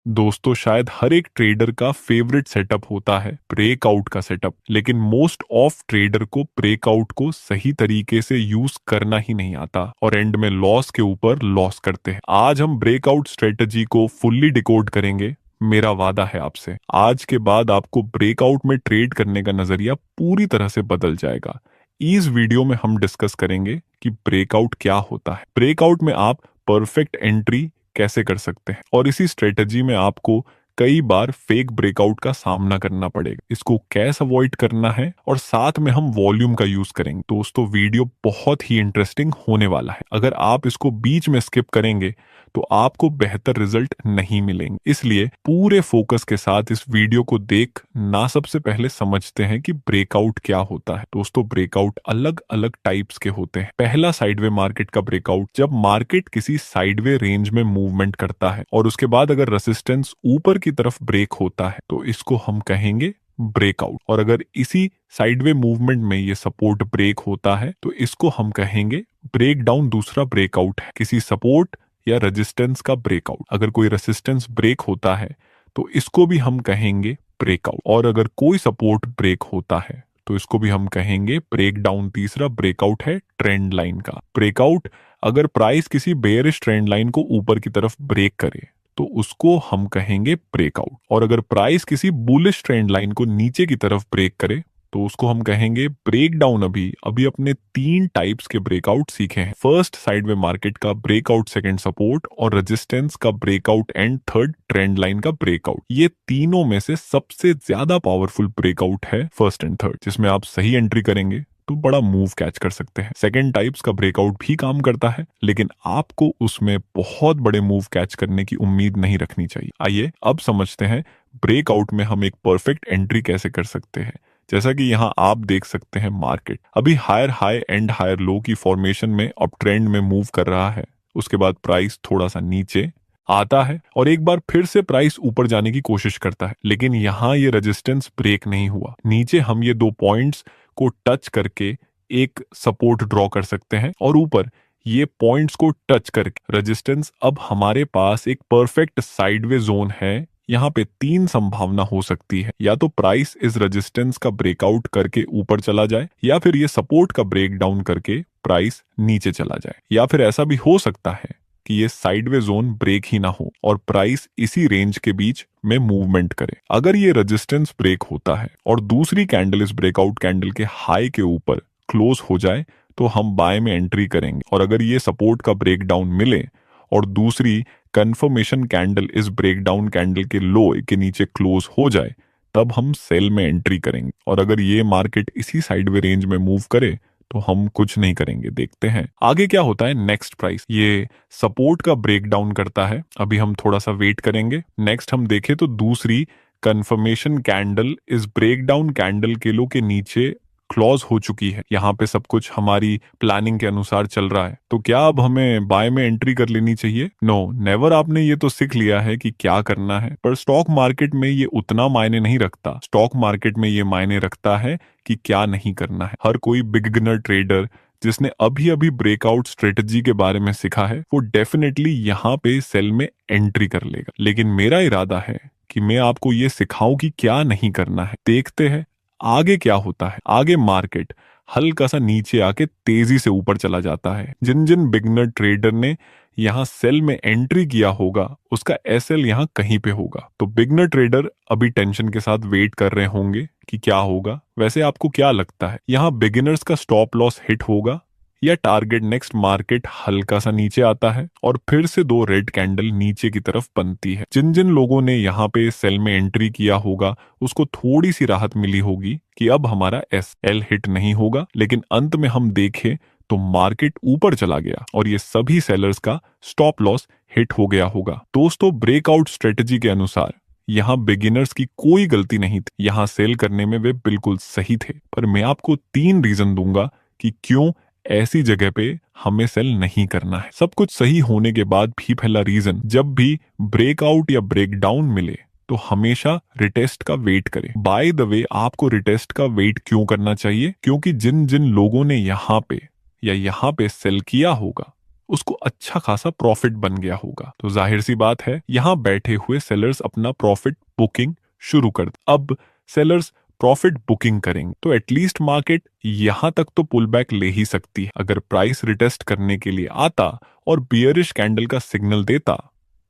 दोस्तों शायद हर एक ट्रेडर का फेवरेट सेटअप होता है ब्रेकआउट का सेटअप, लेकिन मोस्ट ऑफ ट्रेडर को ब्रेकआउट को सही तरीके से यूज करना ही नहीं आता और एंड में लॉस के ऊपर लॉस करते हैं। आज हम ब्रेकआउट स्ट्रेटजी को फुल्ली डिकोड करेंगे। मेरा वादा है आपसे, आज के बाद आपको ब्रेकआउट में ट्रेड करने का नजरिया पूरी तरह से बदल जाएगा। इस वीडियो में हम डिस्कस करेंगे कि ब्रेकआउट क्या होता है, ब्रेकआउट में आप परफेक्ट एंट्री कैसे कर सकते हैं और इसी स्ट्रेटजी में आपको कई बार फेक ब्रेकआउट का सामना करना पड़ेगा। इसको कैसे अवॉइड करना है और साथ में हम वॉल्यूम का यूज करेंगे। दोस्तों वीडियो बहुत ही इंटरेस्टिंग होने वाला है। अगर आप इसको बीच में स्किप करेंगे तो आपको बेहतर रिजल्ट नहीं मिलेंगे, इसलिए पूरे फोकस के साथ इस वीडियो को देख ना सबसे पहले समझते हैं कि ब्रेकआउट क्या होता है। दोस्तों ब्रेकआउट अलग अलग टाइप्स के होते हैं। पहला साइडवे मार्केट का ब्रेकआउट, जब मार्केट किसी साइडवे रेंज में मूवमेंट करता है और उसके बाद अगर रेसिस्टेंस ऊपर की तरफ ब्रेक होता है तो इसको हम कहेंगे ब्रेकआउट। और अगर इसी साइडवे मूवमेंट में ये सपोर्ट ब्रेक होता है तो इसको हम कहेंगे ब्रेक डाउन। दूसरा ब्रेकआउट है किसी सपोर्ट या रेजिस्टेंस का ब्रेकआउट। अगर कोई रेजिस्टेंस ब्रेक होता है तो इसको भी हम कहेंगे ब्रेकआउट, और अगर कोई सपोर्ट ब्रेक होता है तो इसको भी हम कहेंगे ब्रेक डाउन। तीसरा ब्रेकआउट है ट्रेंड लाइन का ब्रेकआउट। अगर प्राइस किसी बेयरिश ट्रेंड लाइन को ऊपर की तरफ ब्रेक करे तो उसको हम कहेंगे ब्रेकआउट, और अगर प्राइस किसी बुलिश ट्रेंड लाइन को नीचे की तरफ ब्रेक करे तो उसको हम कहेंगे ब्रेक डाउन। अभी अपने 3 टाइप्स के ब्रेकआउट सीखे हैं। फर्स्ट साइडवे मार्केट का ब्रेकआउट, सेकंड सपोर्ट और रेजिस्टेंस का breakout and third trend line का ब्रेकआउट। ये तीनों में से सबसे ज्यादा पावरफुल ब्रेकआउट है फर्स्ट एंड थर्ड, जिसमें आप सही एंट्री करेंगे तो बड़ा मूव कैच कर सकते हैं। सेकंड टाइप्स का ब्रेकआउट भी काम करता है, लेकिन आपको उसमें बहुत बड़े मूव कैच करने की उम्मीद नहीं रखनी चाहिए। आइए अब समझते हैं ब्रेकआउट में हम एक परफेक्ट एंट्री कैसे कर सकते हैं। जैसा कि यहाँ आप देख सकते हैं, मार्केट अभी higher high and higher low की फॉर्मेशन में अप ट्रेंड में मूव कर रहा है। उसके बाद प्राइस थोड़ा सा नीचे आता है और एक बार फिर से प्राइस ऊपर जाने की कोशिश करता है, लेकिन यहाँ ये रेजिस्टेंस ब्रेक नहीं हुआ। नीचे हम ये 2 पॉइंट्स को टच करके एक सपोर्ट ड्रॉ कर सकते हैं और ऊपर ये पॉइंट्स को टच करके रेजिस्टेंस। अब हमारे पास एक परफेक्ट साइडवे जोन है। यहाँ पे 3 संभावना हो सकती है, या तो प्राइस इस रेजिस्टेंस का ब्रेकआउट करके ऊपर चला जाए, या फिर ये सपोर्ट का ब्रेक डाउन करके प्राइस नीचे चला जाए, या फिर ऐसा भी हो सकता है कि ये साइडवे जोन ब्रेक ही ना हो और प्राइस इसी रेंज के बीच में मूवमेंट करे। अगर ये रेजिस्टेंस ब्रेक होता है और दूसरी कैंडल इस ब्रेकआउट कैंडल के हाई के ऊपर क्लोज हो जाए तो हम बाय में एंट्री करेंगे, और अगर ये सपोर्ट का ब्रेक डाउन मिले और दूसरी कंफर्मेशन कैंडल इस ब्रेकडाउन कैंडल के लो के नीचे क्लोज हो जाए तब हम सेल में एंट्री करेंगे। और अगर ये मार्केट इसी साइडवे रेंज में मूव करे तो हम कुछ नहीं करेंगे। देखते हैं आगे क्या होता है। नेक्स्ट प्राइस ये सपोर्ट का ब्रेकडाउन करता है, अभी हम थोड़ा सा वेट करेंगे। नेक्स्ट हम देखें तो दूसरी कंफर्मेशन कैंडल इस ब्रेकडाउन कैंडल के लो के नीचे क्लोज हो चुकी है। यहाँ पे सब कुछ हमारी प्लानिंग के अनुसार चल रहा है, तो क्या अब हमें बाय में एंट्री कर लेनी चाहिए? No never. आपने ये तो सीख लिया है कि क्या करना है, पर स्टॉक मार्केट में ये उतना मायने नहीं रखता। स्टॉक मार्केट में ये मायने रखता है कि क्या नहीं करना है। हर कोई बिगिनर ट्रेडर जिसने अभी अभी ब्रेकआउट स्ट्रेटजी के बारे में सीखा है वो डेफिनेटली यहाँ पे सेल में एंट्री कर लेगा, लेकिन मेरा इरादा है कि मैं आपको ये सिखाऊं कि क्या नहीं करना है। देखते हैं आगे क्या होता है। आगे मार्केट हल्का सा नीचे आके तेजी से ऊपर चला जाता है। जिन जिन बिगनर ट्रेडर ने यहाँ सेल में एंट्री किया होगा उसका एसएल यहाँ कहीं पे होगा, तो बिगनर ट्रेडर अभी टेंशन के साथ वेट कर रहे होंगे कि क्या होगा। वैसे आपको क्या लगता है, यहाँ बिगिनर्स का स्टॉप लॉस हिट होगा या टारगेट? नेक्स्ट मार्केट हल्का सा नीचे आता है और फिर से 2 रेड कैंडल नीचे की तरफ बनती है। जिन जिन लोगों ने यहाँ पे सेल में एंट्री किया होगा उसको थोड़ी सी राहत मिली होगी कि अब हमारा एसएल हिट नहीं होगा, लेकिन अंत में हम देखें तो मार्केट ऊपर चला गया और ये सभी सेलर्स का स्टॉप लॉस हिट हो गया होगा। दोस्तों ब्रेकआउट स्ट्रेटजी के अनुसार यहाँ बिगिनर्स की कोई गलती नहीं थी, यहाँ सेल करने में वे बिल्कुल सही थे। पर मैं आपको 3 रीजन दूंगा कि क्यों ऐसी जगह पे हमें सेल नहीं करना है। सब कुछ सही होने के बाद भी पहला रीजन, जब भी ब्रेकआउट या ब्रेकडाउन मिले तो हमेशा रिटेस्ट का वेट करें। बाय द वे आपको रिटेस्ट का वेट क्यों करना चाहिए? क्योंकि जिन जिन लोगों ने यहाँ पे या यहाँ पे सेल किया होगा उसको अच्छा खासा प्रॉफिट बन गया होगा। तो जाहिर सी बात है यहाँ बैठे हुए सेलर्स अपना प्रॉफिट बुकिंग शुरू कर। अब सेलर्स प्रॉफिट बुकिंग करेंगे तो एटलीस्ट मार्केट यहाँ तक तो पुल बैक ले ही सकती है। अगर प्राइस रिटेस्ट करने के लिए आता और बियरिश कैंडल का सिग्नल देता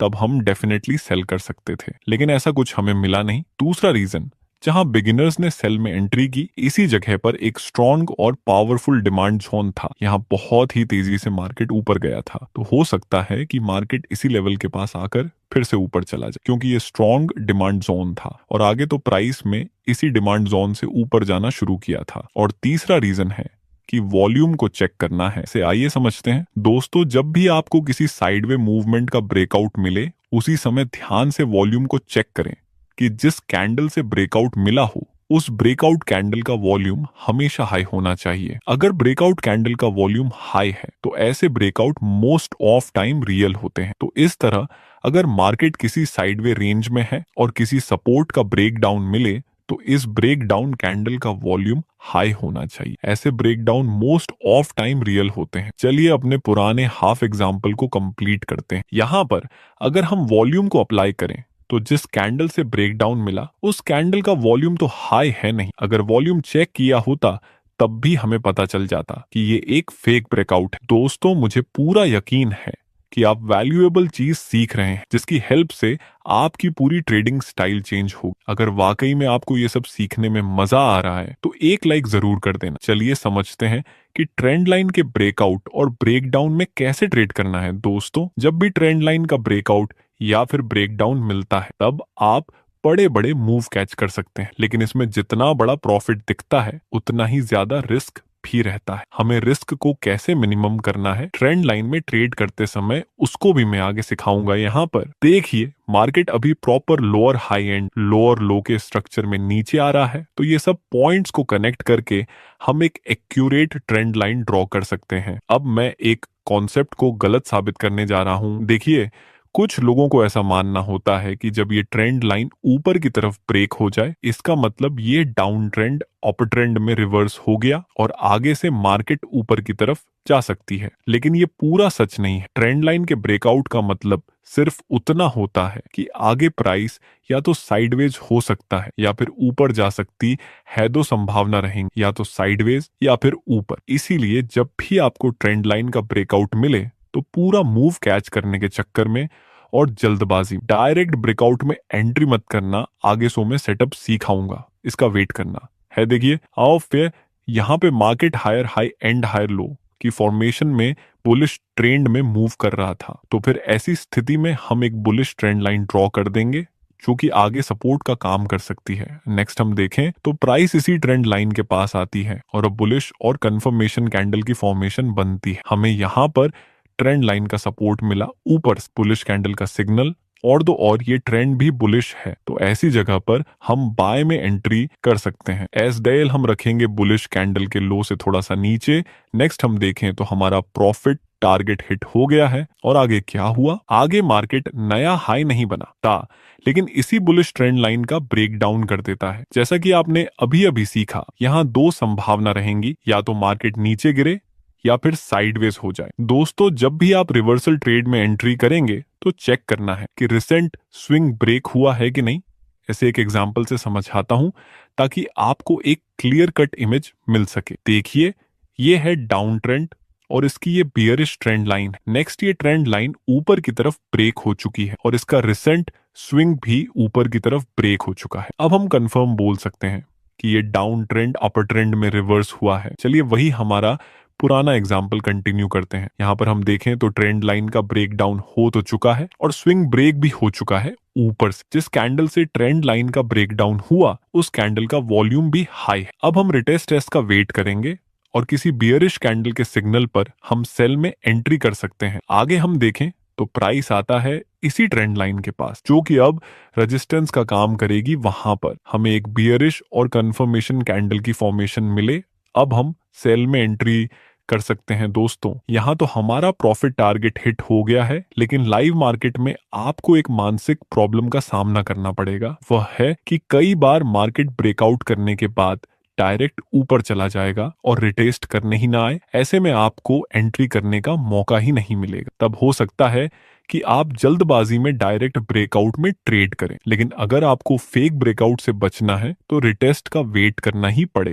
तब हम डेफिनेटली सेल कर सकते थे, लेकिन ऐसा कुछ हमें मिला नहीं। दूसरा रीजन, जहां बिगिनर्स ने सेल में एंट्री की, इसी जगह पर एक स्ट्रॉन्ग और पावरफुल डिमांड जोन था। यहां बहुत ही तेजी से मार्केट ऊपर गया था, तो हो सकता है कि मार्केट इसी लेवल के पास आकर फिर से ऊपर चला जाए, क्योंकि ये स्ट्रॉन्ग डिमांड जोन था और आगे तो प्राइस में इसी डिमांड जोन से ऊपर जाना शुरू किया था। और तीसरा रीजन है कि वॉल्यूम को चेक करना है। से आइए समझते हैं दोस्तों, जब भी आपको किसी साइडवे मूवमेंट का ब्रेकआउट मिले उसी समय ध्यान से वॉल्यूम को चेक करें कि जिस कैंडल से ब्रेकआउट मिला हो उस ब्रेकआउट कैंडल का वॉल्यूम हमेशा हाई होना चाहिए। अगर ब्रेकआउट कैंडल का वॉल्यूम हाई है तो ऐसे breakout most of time real होते हैं। तो इस तरह अगर मार्केट किसी साइडवे रेंज में है और किसी सपोर्ट का ब्रेकडाउन मिले तो इस ब्रेकडाउन कैंडल का वॉल्यूम हाई होना चाहिए। ऐसे breakdown most of time real होते हैं। चलिए अपने पुराने हाफ एग्जाम्पल को कंप्लीट करते हैं। यहाँ पर अगर हम वॉल्यूम को अप्लाई करें तो जिस कैंडल से ब्रेकडाउन मिला उस कैंडल का वॉल्यूम तो हाई है नहीं। अगर वॉल्यूम चेक किया होता तब भी हमें पता चल जाता कि ये एक फेक ब्रेकआउट है। दोस्तों मुझे पूरा यकीन है कि आप वैल्यूएबल चीज सीख रहे हैं जिसकी हेल्प से आपकी पूरी ट्रेडिंग स्टाइल चेंज हो। अगर वाकई में आपको ये सब सीखने में मजा आ रहा है तो एक लाइक जरूर कर देना। चलिए समझते हैं कि ट्रेंड लाइन के ब्रेकआउट और ब्रेकडाउन में कैसे ट्रेड करना है। दोस्तों जब भी ट्रेंड लाइन का ब्रेकआउट या फिर ब्रेकडाउन मिलता है तब आप बड़े बड़े मूव कैच कर सकते हैं, लेकिन इसमें जितना बड़ा प्रॉफिट दिखता है उतना ही ज्यादा रिस्क भी रहता है। हमें रिस्क को कैसे मिनिमम करना है ट्रेंड लाइन में ट्रेड करते समय उसको भी मैं आगे सिखाऊंगा। यहाँ पर देखिए मार्केट अभी proper lower high and lower लो के स्ट्रक्चर में नीचे आ रहा है, तो ये सब पॉइंट्स को कनेक्ट करके हम एक एक्यूरेट ट्रेंड लाइन ड्रॉ कर सकते हैं। अब मैं एक कॉन्सेप्ट को गलत साबित करने जा रहा हूँ। देखिए कुछ लोगों को ऐसा मानना होता है कि जब ये ट्रेंड लाइन ऊपर की तरफ ब्रेक हो जाए इसका मतलब ये डाउन ट्रेंड अप ट्रेंड में रिवर्स हो गया और आगे से मार्केट ऊपर की तरफ जा सकती है, लेकिन ये पूरा सच नहीं है। ट्रेंड लाइन के ब्रेकआउट का मतलब सिर्फ उतना होता है कि आगे प्राइस या तो साइडवेज हो सकता है या फिर ऊपर जा सकती है। दो संभावना रहेंगी, या तो साइडवेज या फिर ऊपर। इसीलिए जब भी आपको ट्रेंड लाइन का ब्रेकआउट मिले तो पूरा मूव कैच करने के चक्कर में और जल्दबाजी डायरेक्ट ब्रेकआउट में एंट्री मत करना। आगे सो में सेटअप सिखाऊंगा, इसका वेट करना है। देखिए आओ फिर यहाँ पे market higher high and higher low की फॉर्मेशन में बुलिश ट्रेंड में मूव कर रहा था, तो फिर ऐसी स्थिति में हम एक बुलिश ट्रेंड लाइन ड्रॉ कर देंगे जो कि आगे सपोर्ट का काम कर सकती है। नेक्स्ट हम देखें तो प्राइस इसी ट्रेंड लाइन के पास आती है और अब बुलिश और कंफर्मेशन कैंडल की फॉर्मेशन बनती है। हमें यहाँ पर ट्रेंड लाइन का सपोर्ट मिला, ऊपर बुलिश कैंडल का सिग्नल और ये ट्रेंड भी बुलिश है, तो ऐसी जगह पर हम बाय में एंट्री कर सकते हैं। एस डेल हम रखेंगे बुलिश कैंडल के लो से थोड़ा सा नीचे। नेक्स्ट हम देखें तो हमारा प्रॉफिट टारगेट हिट हो गया है और आगे क्या हुआ, आगे मार्केट नया हाई नहीं बना था लेकिन इसी बुलिश ट्रेंड लाइन का ब्रेक डाउन कर देता है। जैसा कि आपने अभी अभी सीखा, यहाँ दो संभावना रहेंगी, या तो मार्केट नीचे गिरे या फिर साइडवेज हो जाए। दोस्तों जब भी आप रिवर्सल ट्रेड में एंट्री करेंगे तो चेक करना है कि रिसेंट स्विंग ब्रेक हुआ है कि नहीं। ऐसे एक एग्जांपल से समझाता हूं ताकि आपको एक क्लियर कट इमेज मिल सके। देखिए ये है डाउन ट्रेंड और इसकी ये बियरिश ट्रेंड लाइन है। नेक्स्ट ये ट्रेंड लाइन ऊपर की तरफ ब्रेक हो चुकी है और इसका रिसेंट स्विंग भी ऊपर की तरफ ब्रेक हो चुका है। अब हम कंफर्म बोल सकते हैं कि ये डाउन ट्रेंड अपर ट्रेंड में रिवर्स हुआ है। चलिए वही हमारा पुराना एग्जाम्पल कंटिन्यू करते हैं। यहाँ पर हम देखें तो ट्रेंड लाइन का ब्रेक डाउन हो तो चुका है और स्विंग ब्रेक भी हो चुका है ऊपर से। जिस कैंडल से ट्रेंड लाइन का ब्रेक डाउन हुआ उस कैंडल का वॉल्यूम भी हाई है। अब हम रिटेस्ट टेस्ट का वेट करेंगे और किसी बियरिश कैंडल के सिग्नल पर हम सेल में एंट्री कर सकते हैं। आगे हम देखें तो प्राइस आता है इसी ट्रेंड लाइन के पास जो कि अब रेजिस्टेंस का काम करेगी। वहां पर हमें एक बियरिश और कंफर्मेशन कैंडल की फॉर्मेशन मिले, अब हम सेल में एंट्री कर सकते हैं। दोस्तों यहाँ तो हमारा प्रॉफिट टारगेट हिट हो गया है, लेकिन लाइव मार्केट में आपको एक मानसिक प्रॉब्लम का सामना करना पड़ेगा। वह है कि कई बार मार्केट ब्रेकआउट करने के बाद डायरेक्ट ऊपर चला जाएगा और रिटेस्ट करने ही ना आए, ऐसे में आपको एंट्री करने का मौका ही नहीं मिलेगा। तब हो सकता है कि आप जल्दबाजी में डायरेक्ट ब्रेकआउट में ट्रेड करें, लेकिन अगर आपको फेक ब्रेकआउट से बचना है तो रिटेस्ट का वेट करना ही पड़ेगा।